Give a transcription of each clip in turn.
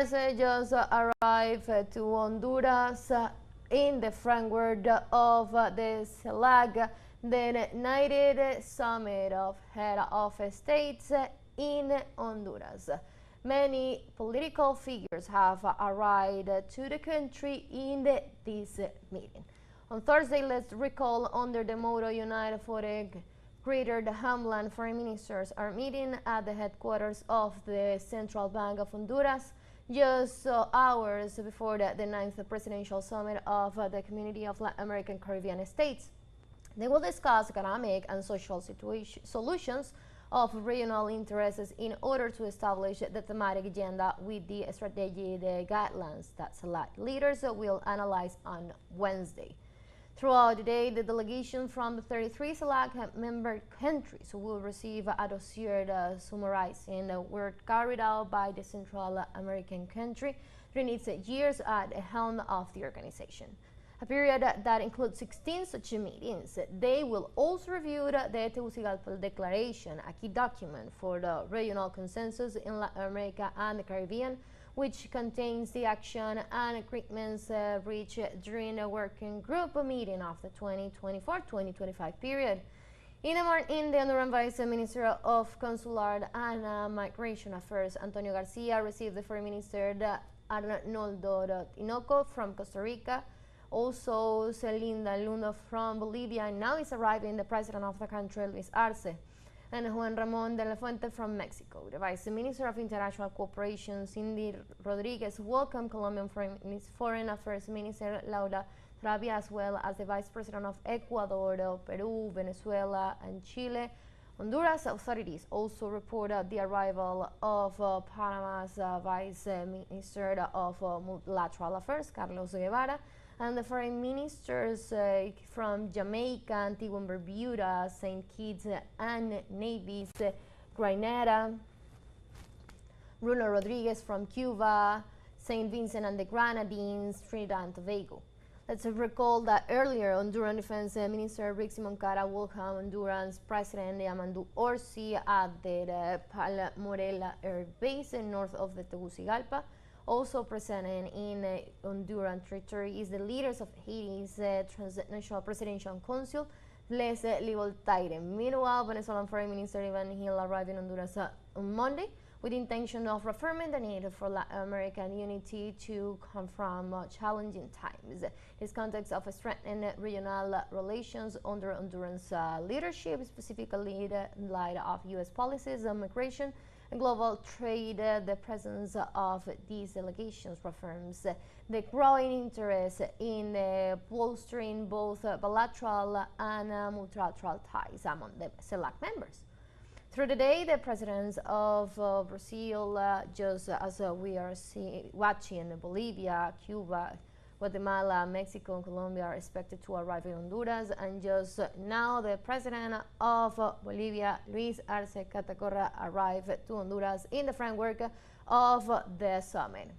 Arce just arrived to Honduras in the framework of the CELAC, the United Summit of Head of States in Honduras. Many political figures have arrived to the country in this meeting. On Thursday, let's recall, under the motto United for the Greater the Homeland, foreign ministers are meeting at the headquarters of the Central Bank of Honduras just hours before the 9th Presidential Summit of the Community of Latin American Caribbean States. They will discuss economic and social solutions of regional interests in order to establish the thematic agenda with the strategic guidelines that select leaders will analyze on Wednesday. Throughout the day, the delegation from the 33 CELAC member countries will receive a dossier summarizing the work carried out by the Central American country during its years at the helm of the organization. A period that includes 16 such meetings. They will also review the Tegucigalpa Declaration, a key document for the regional consensus in Latin America and the Caribbean, which contains the action and agreements reached during a working group meeting of the 2024-2025 period. In the morning, the Honduran Vice Minister of Consular and Migration Affairs, Antonio Garcia, received the Foreign Minister Arnoldo Tinoco from Costa Rica, also Celinda Luna from Bolivia, and now is arriving the President of the country, Luis Arce, and Juan Ramón de la Fuente from Mexico. The Vice Minister of International Cooperation, Cindy Rodriguez, welcomed Colombian Foreign Affairs Minister Laura Travia, as well as the Vice President of Ecuador, Peru, Venezuela, and Chile. Honduras authorities also reported the arrival of Panama's Vice Minister of Multilateral Affairs, Carlos Guevara, and the foreign ministers from Jamaica, Antigua and Barbuda, St. Kitts and Nevis, Grenada, Bruno Rodriguez from Cuba, St. Vincent and the Grenadines, Trinidad and Tobago. Let's recall that earlier, Honduran Defense Minister Rixi Moncada welcomed Honduran's President Yamandu Orsi at the Palmorela Air Base north of the Tegucigalpa. Also present in Honduran territory is the leaders of Haiti's Transnational Presidential Council, Les Livoltaire. Meanwhile, Venezuelan Foreign Minister Ivan Gil arrived in Honduras on Monday with the intention of reaffirming the need for Latin American unity to confront challenging times. This context of strengthening regional relations under Honduran's leadership, specifically in light of U.S. policies on migration and global trade, the presence of these delegations reaffirms the growing interest in bolstering both bilateral and multilateral ties among the CELAC members. Through the day, the presidents of Brazil, just as we are watching, Bolivia, Cuba, Guatemala, Mexico, and Colombia are expected to arrive in Honduras, and just now the president of Bolivia, Luis Arce Catacora, arrived to Honduras in the framework of the summit.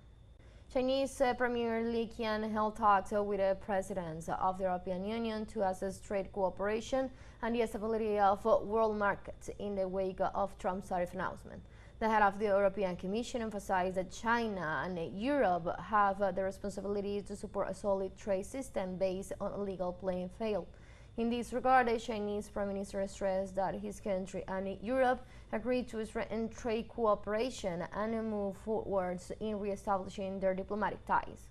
Chinese Premier Li Qian held talks with the presidents of the European Union to assess trade cooperation and the stability of world markets in the wake of Trump's tariff announcement. The head of the European Commission emphasized that China and Europe have the responsibility to support a solid trade system based on a legal playing field. In this regard, the Chinese Prime Minister stressed that his country and Europe agreed to strengthen trade cooperation and move forwards in re-establishing their diplomatic ties.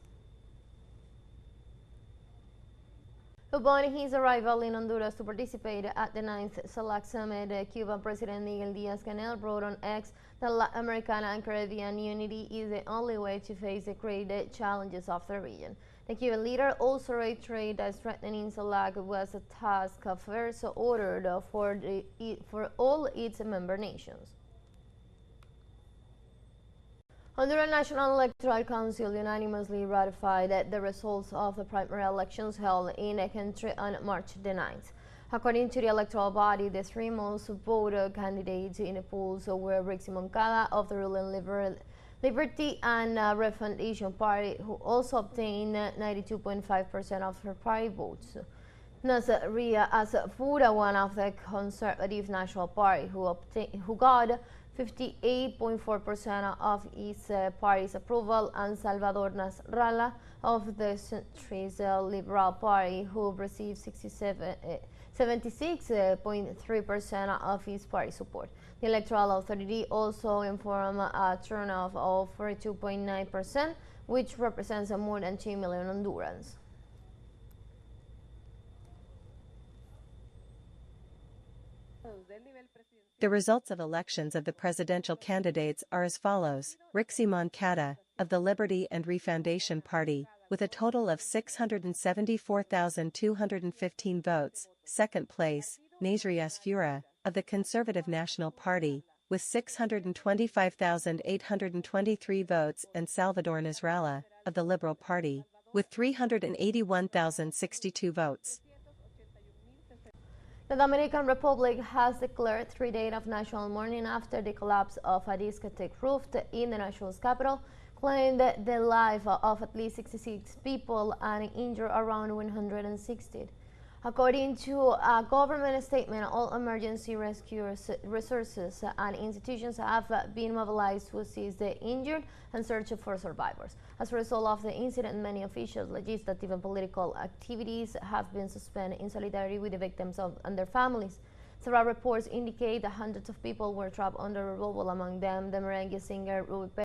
Upon his arrival in Honduras to participate at the 9th CELAC Summit, Cuban President Miguel Díaz-Canel wrote on X that Latin American and Caribbean unity is the only way to face the great challenges of the region. The Cuban leader also reiterated that strengthening CELAC was a task first ordered for all its member nations. Honduran National Electoral Council unanimously ratified the results of the primary elections held in the country on March the 9th. According to the electoral body, the three most voted candidates in the polls were Rixi Moncada of the ruling Liberty and Refundation Party, who also obtained 92.5% of her party votes. Nazaria Asafura, one of the Conservative National Party, who got 58.4% of its party's approval, and Salvador Nasrallah of the country's Liberal Party, who received 76.3% of his party support. The Electoral Authority also informed a turnout of 42.9%, which represents more than 2 million Hondurans. The results of elections of the presidential candidates are as follows: Rixi Moncada, of the Liberty and Refoundation Party, with a total of 674,215 votes. Second place, Nasri Asfura, of the Conservative National Party, with 625,823 votes, and Salvador Nasrallah, of the Liberal Party, with 381,062 votes. The Dominican Republic has declared 3 days of national mourning after the collapse of a discotheque roof in the nation's capital, claimed the life of at least 66 people and injured around 160. According to a government statement, all emergency rescue resources and institutions have been mobilized to assist the injured and search for survivors. As a result of the incident, many official, legislative, and political activities have been suspended in solidarity with the victims and their families. Several reports indicate that hundreds of people were trapped under rubble, among them the merengue singer Ruby